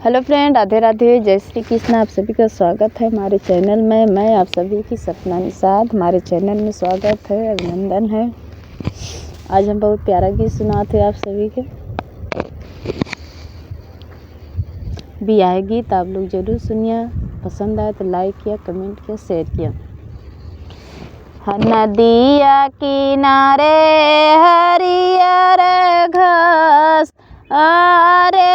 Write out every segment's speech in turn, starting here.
Hello friend, Radhe Radhe, जय श्री कृष्ण। आप सभी का स्वागत है हमारे चैनल में। मैं आप सभी की सपना निषाद हमारे चैनल में स्वागत है, अभिनंदन है। आज हम बहुत प्यारा गीत सुनाते हैं आप सभी के भी। आए गीत आप लोग जरूर सुनिए, पसंद आए तो लाइक किया, कमेंट किया, शेयर किया। नदिया किनारे हरियर घास, अरे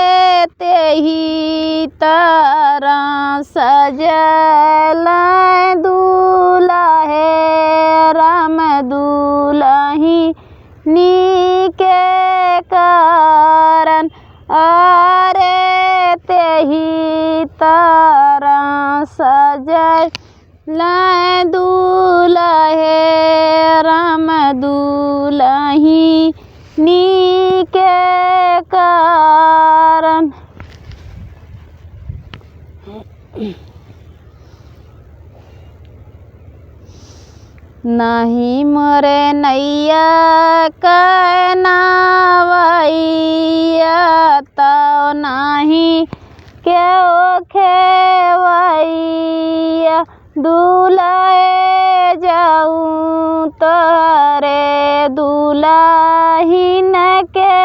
तेही तरह सजल दुल्हे राम दुल्ही नीके कारण, अरे तेही तरह सजल दुल्हे राम दुल्ही नीके कारण। नहीं मोरे नैया कहनावैया तो नहीं क्यों खेवैया, दुल्हे जाऊँ तोरे दुल्हीन के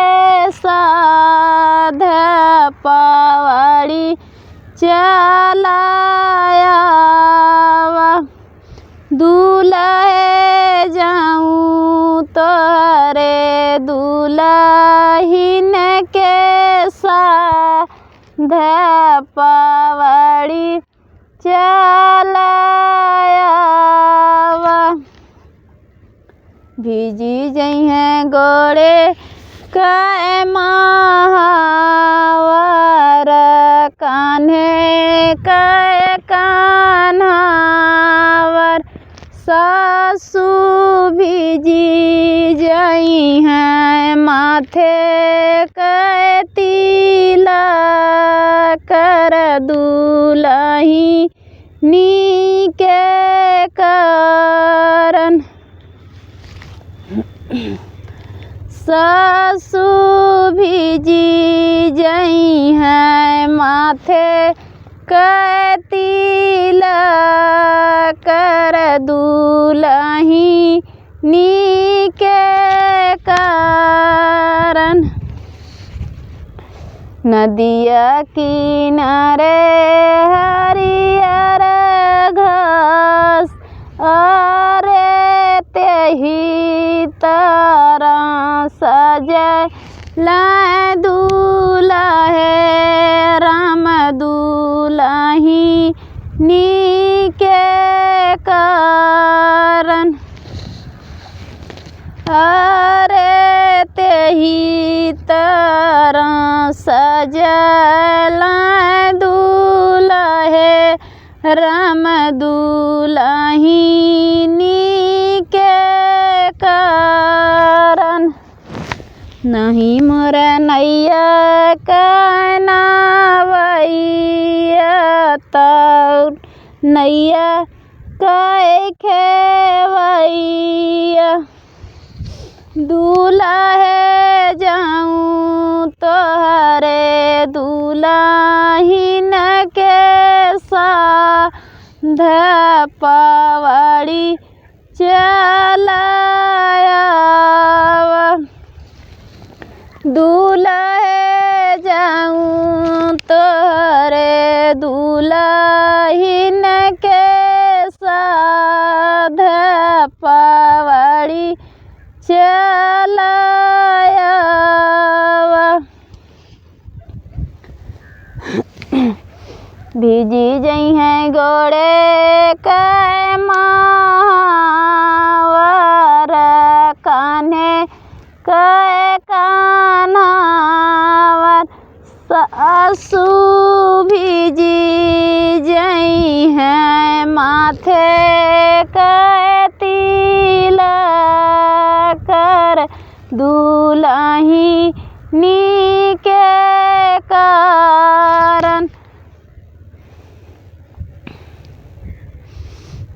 साध पवाड़ी चलाया, दुल्हे जाऊँ तोरे दुल्हीन के साध पवाड़ी चलाया। भीजी जई हैं गोड़े कै महावर, कान्हे कै कान्हावर, सासू भीजी जई हैं माथे कै तिलक, कर दुल्ही नीके कारण, सासू भीजी जई हैं माथे कै तिलक, कर दुल्ही नीके कारण। नदिया किनारे हरियर घास, अरे तेही तरह सजल दुल्हे राम दुल्ही नीके कारण, अरे तेही तरह सजल दुल्हे राम दुल्ही नीके कारण। नहीं मोर नैया कहनावैया तो नैया कै खेवैया, दुल्हे जाऊँ तोहरे दुल्हीन के साध पवाड़ी चलाया, दुल्हे जाऊँ तोहरे दुल्हीन के साध पवाड़ी चलाया। भीजी जई हैं गोड़े कै महावर, कान्हे कै कान्हावर, सासू भीजी जई हैं माथे कै तिलक, कर दुल्ही नीके कारण।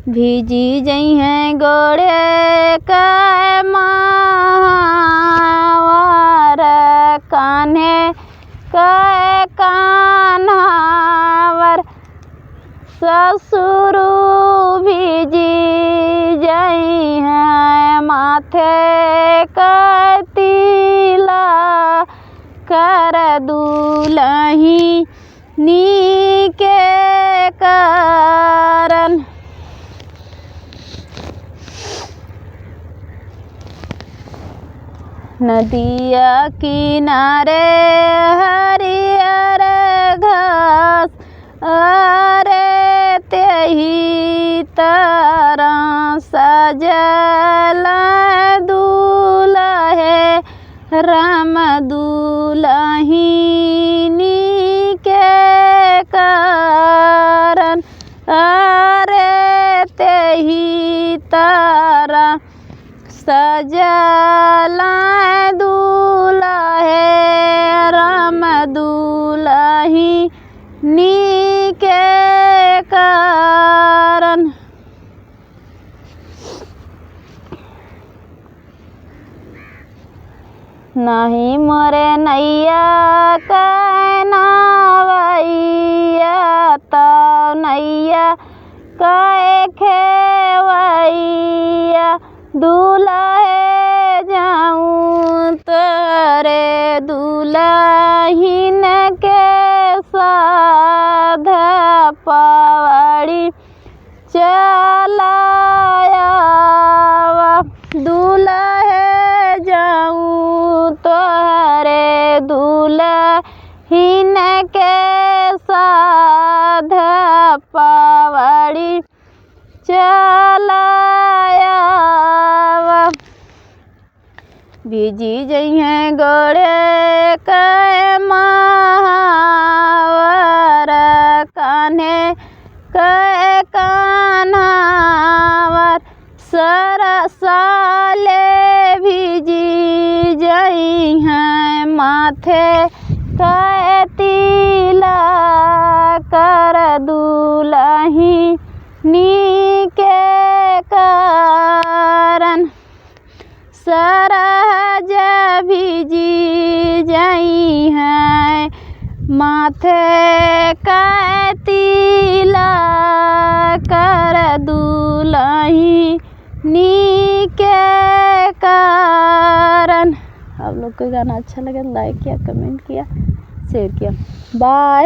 भीजी जई हैं गोड़े कै महावर, कान्हे कै कान्हा ससुर भीजी जई हैं माथे का तिला कर दुलही नी के कारण। नदिया किनारे हरियर घास अरे तेही तरह सजल दुल्हे राम दुल्हिनी के कारण। अरे तेही तरह सजल दुल्हे राम दुल्हिनी के कारण। नहीं मोरे नैया कहनावैया तो नैया कहे खेवैया दुल्हे जाऊँ तोरे दुल्हिन के साध पवड़ी चलाया दुल्हे जाऊँ तोरे दुल्हिन के साध पवड़ी चलाया। भीजी जइहे गोड़े के महावर कान्हे के कान्हावर सरसाले भीजी जइहे माथे के तिला कर दुलहिनी के कारण। सरहज भीजी जई हैं माथे का तिला कर दुलहिनी के कारण। आप लोग को गाना अच्छा लगे लाइक किया, कमेंट किया, शेयर किया। बाय।